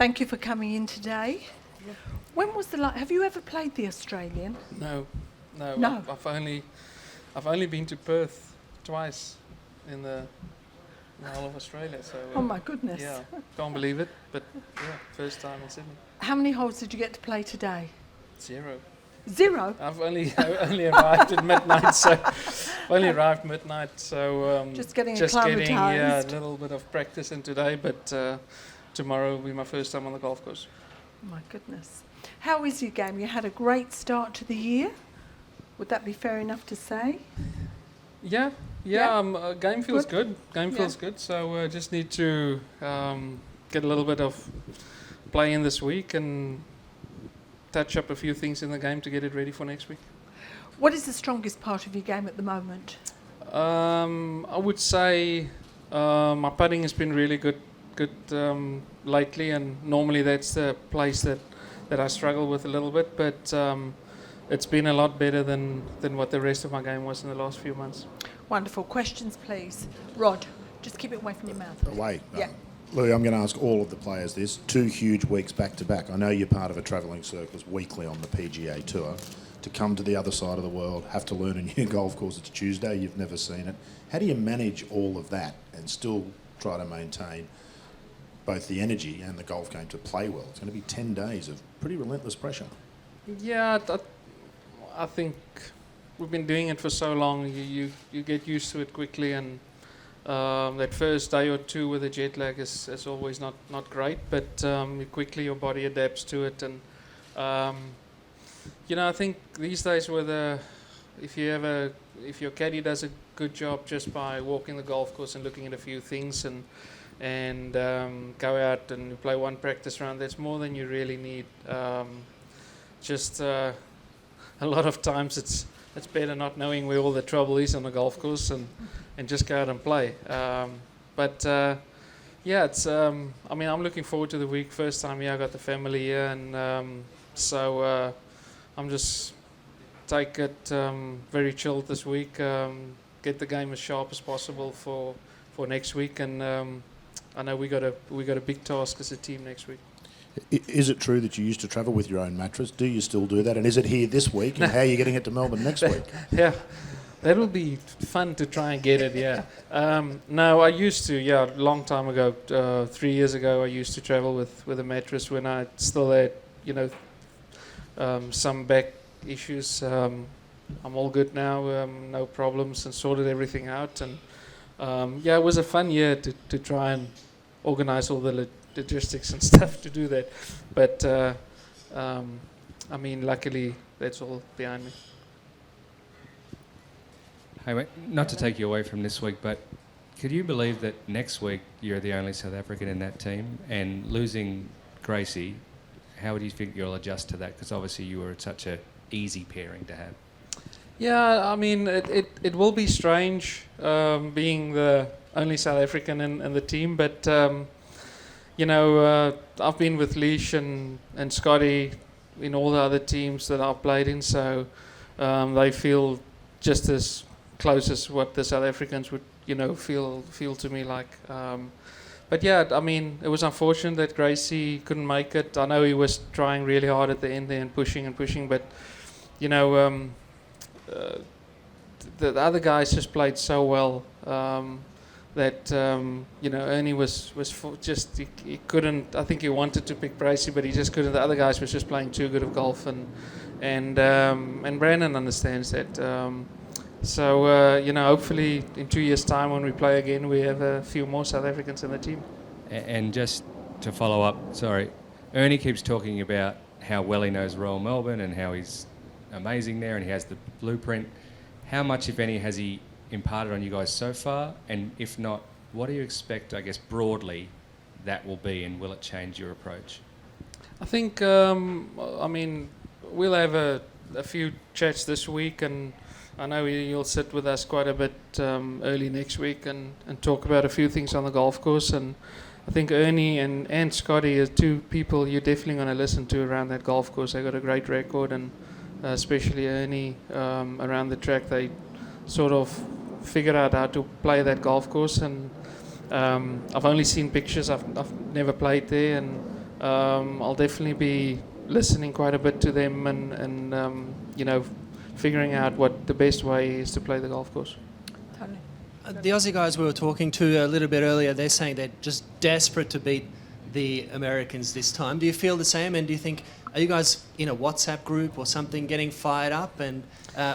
Thank you for coming in today. When was the last? Have you ever played the Australian? No. No. I've only been to Perth twice in the whole of Australia. So. Oh my goodness. Yeah, can't believe it. But yeah, first time in Sydney. How many holes did you get to play today? 0. 0? I've only arrived at midnight, so just getting a acclimatised. little bit of practice in today, but tomorrow will be my first time on the golf course. My goodness. How is your game? You had a great start to the year. Would that be fair enough to say? Yeah. Game feels good. Game feels good. So just need to get a little bit of play in this week and touch up a few things in the game to get it ready for next week. What is the strongest part of your game at the moment? I would say my putting has been really good lately, and normally that's the place that I struggle with a little bit, but it's been a lot better than what the rest of my game was in the last few months. Wonderful. Questions, please. Rod, just keep it away from your mouth. Away. Yeah. Louis, I'm going to ask all of the players this. 2 huge weeks back to back. I know you're part of a travelling circus weekly on the PGA Tour. To come to the other side of the world, have to learn a new golf course. It's Tuesday, you've never seen it. How do you manage all of that and still try to maintain both the energy and the golf game to play well? It's going to be 10 days of pretty relentless pressure. Yeah, I think we've been doing it for so long. You get used to it quickly, and that first day or two with the jet lag is always not great, but quickly your body adapts to it. And I think these days if your caddy does a good job just by walking the golf course and looking at a few things and go out and play one practice round, that's more than you really need. A lot of times it's better not knowing where all the trouble is on the golf course and just go out and play. It's. I'm looking forward to the week. First time here, I got the family here, and so I'm just take it very chilled this week. Get the game as sharp as possible for next week, and I know we got a big task as a team next week. Is it true that you used to travel with your own mattress? Do you still do that? And is it here this week? And how are you getting it to Melbourne next week? Yeah, that will be fun to try and get it, yeah. No, I used to, a long time ago, 3 years ago, I used to travel with a mattress when I still had, some back issues. I'm all good now, no problems, and sorted everything out. And it was a fun year to try and organize all the logistics and stuff to do that, but luckily that's all behind me. Hey mate, not to take you away from this week, but could you believe that next week you're the only South African in that team, and losing Gracie, how do you think you'll adjust to that? Because obviously you were such a easy pairing to have. Yeah, it will be strange being the only South African in the team, but I've been with Leash and Scotty in all the other teams that I've played in, so they feel just as close as what the South Africans would, feel to me like. It was unfortunate that Gracie couldn't make it. I know he was trying really hard at the end there and pushing, but the other guys just played so well. That Ernie was he couldn't. I think he wanted to pick Bracey, but he just couldn't. The other guys was just playing too good of golf, and Brandon understands that. Hopefully in 2 years' time when we play again, we have a few more South Africans in the team. And just to follow up, Ernie keeps talking about how well he knows Royal Melbourne and how he's amazing there and he has the blueprint. How much, if any, has he imparted on you guys so far, and if not, what do you expect, I guess, broadly that will be, and will it change your approach? I think we'll have a few chats this week, and I know you'll sit with us quite a bit early next week and talk about a few things on the golf course. And I think Ernie and Scotty are 2 people you're definitely going to listen to around that golf course. They got a great record, and especially Ernie around the track, they sort of figured out how to play that golf course, and I've only seen pictures. I've never played there, and I'll definitely be listening quite a bit to them and figuring out what the best way is to play the golf course. Tony. The Aussie guys we were talking to a little bit earlier, they're saying they're just desperate to beat the Americans this time. Do you feel the same? And do you think, are you guys in a WhatsApp group or something getting fired up? And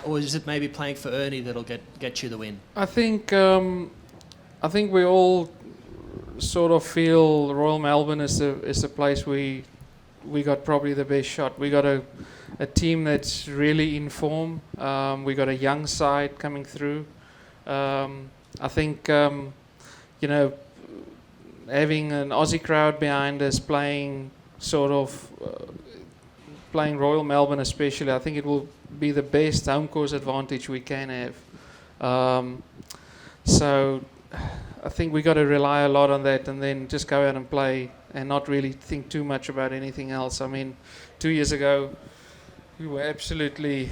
or is it maybe playing for Ernie that'll get you the win? I think we all sort of feel Royal Melbourne is the place we got probably the best shot. We got a team that's really in form. We got a young side coming through. I think having an Aussie crowd behind us playing Royal Melbourne especially, I think it will be the best home course advantage we can have. So I think we got to rely a lot on that and then just go out and play and not really think too much about anything else. I mean, 2 years ago, we were absolutely,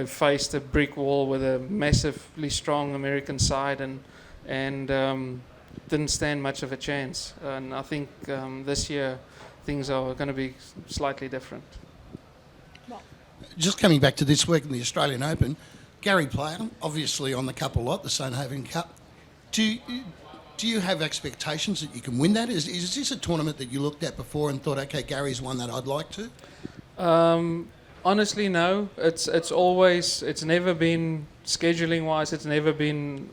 faced a brick wall with a massively strong American side and didn't stand much of a chance. And I think this year things are going to be slightly different. Just coming back to this week in the Australian Open, Gary played, obviously on the cup a lot, the Stonehaven Cup. Do you have expectations that you can win that? Is this a tournament that you looked at before and thought, okay, Gary's one that I'd like to? Honestly, no. It's never been, scheduling wise, it's in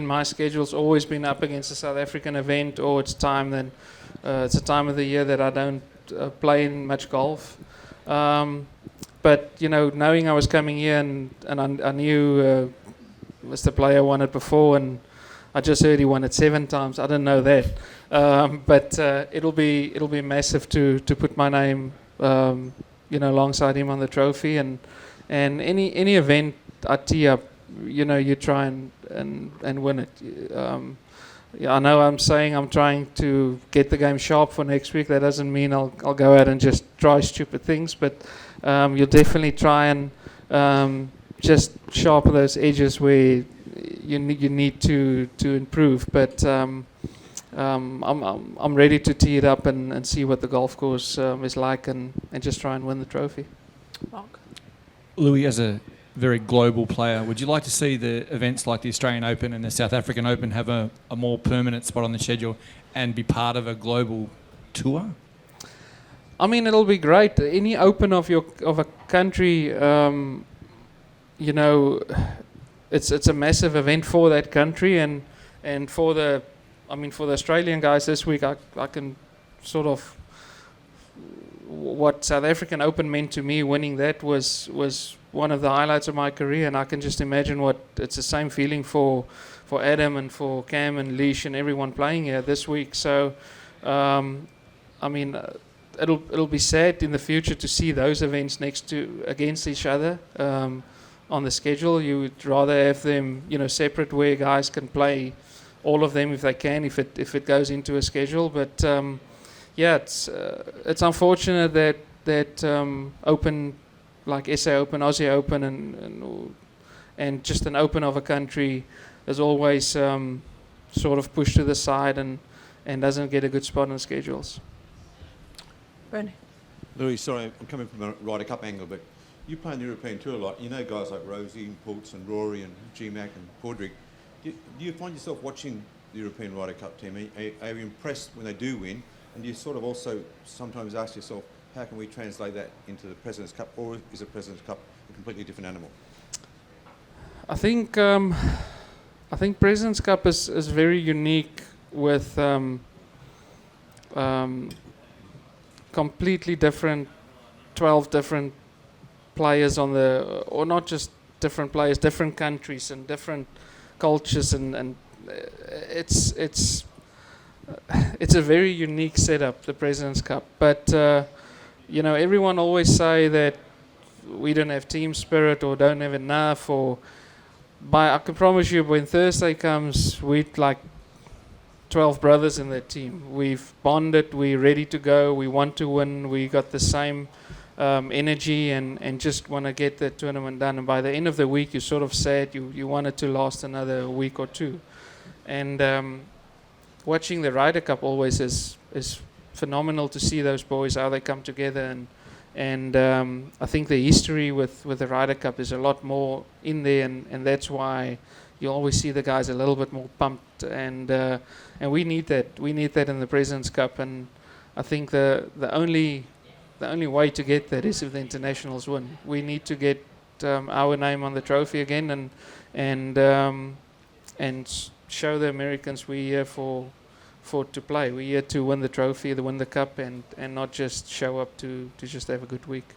my schedule, it's always been up against a South African event, or it's a time of the year that I don't play in much golf. But knowing I was coming here and I knew Mr. Player won it before, and I just heard he won it 7 times. I didn't know that, but it'll be massive to put my name alongside him on the trophy, and any event I tee up, you try and win it. I know I'm saying I'm trying to get the game sharp for next week. That doesn't mean I'll go out and just try stupid things, but you'll definitely try and just sharpen those edges where you need to improve. But I'm ready to tee it up and see what the golf course is like and just try and win the trophy. Mark. Louis, as a very global player, would you like to see the events like the Australian Open and the South African Open have a more permanent spot on the schedule and be part of a global tour? I mean, it'll be great. Any Open of a country, it's a massive event for that country and for the Australian guys this week. I can sort of, what South African Open meant to me, winning that was one of the highlights of my career, and I can just imagine what it's the same feeling for Adam and for Cam and Leash and everyone playing here this week. So it'll be sad in the future to see those events against each other on the schedule. You would rather have them separate, where guys can play all of them if they can, if it goes into a schedule. But it's unfortunate that Open like SA Open, Aussie Open, and just an Open of a country is always sort of pushed to the side and doesn't get a good spot on the schedules. Bernie. Louis, sorry, I'm coming from a Ryder Cup angle, but you play on the European Tour a lot. You know guys like Rosie and Pultz and Rory and G-Mac and Padraig. Do you find yourself watching the European Ryder Cup team? Are you impressed when they do win? And do you sort of also sometimes ask yourself, how can we translate that into the President's Cup, or is the President's Cup a completely different animal? I think President's Cup is very unique with completely different, 12 different players or not just different players, different countries and different cultures, and it's a very unique setup, the President's Cup. But everyone always say that we don't have team spirit or don't have enough. I can promise you, when Thursday comes, we're like 12 brothers in that team. We've bonded, we're ready to go, we want to win, we got the same energy and just want to get the tournament done. And by the end of the week, you're sort of sad you want it to last another week or two. And watching the Ryder Cup always is phenomenal to see those boys, how they come together, and I think the history with the Ryder Cup is a lot more in there, and that's why you always see the guys a little bit more pumped, and we need that. We need that in the President's Cup, and I think the only way to get that is if the internationals win. We need to get our name on the trophy again, and show the Americans we're here for to play. We're here to win the trophy, to win the cup, and not just show up to just have a good week.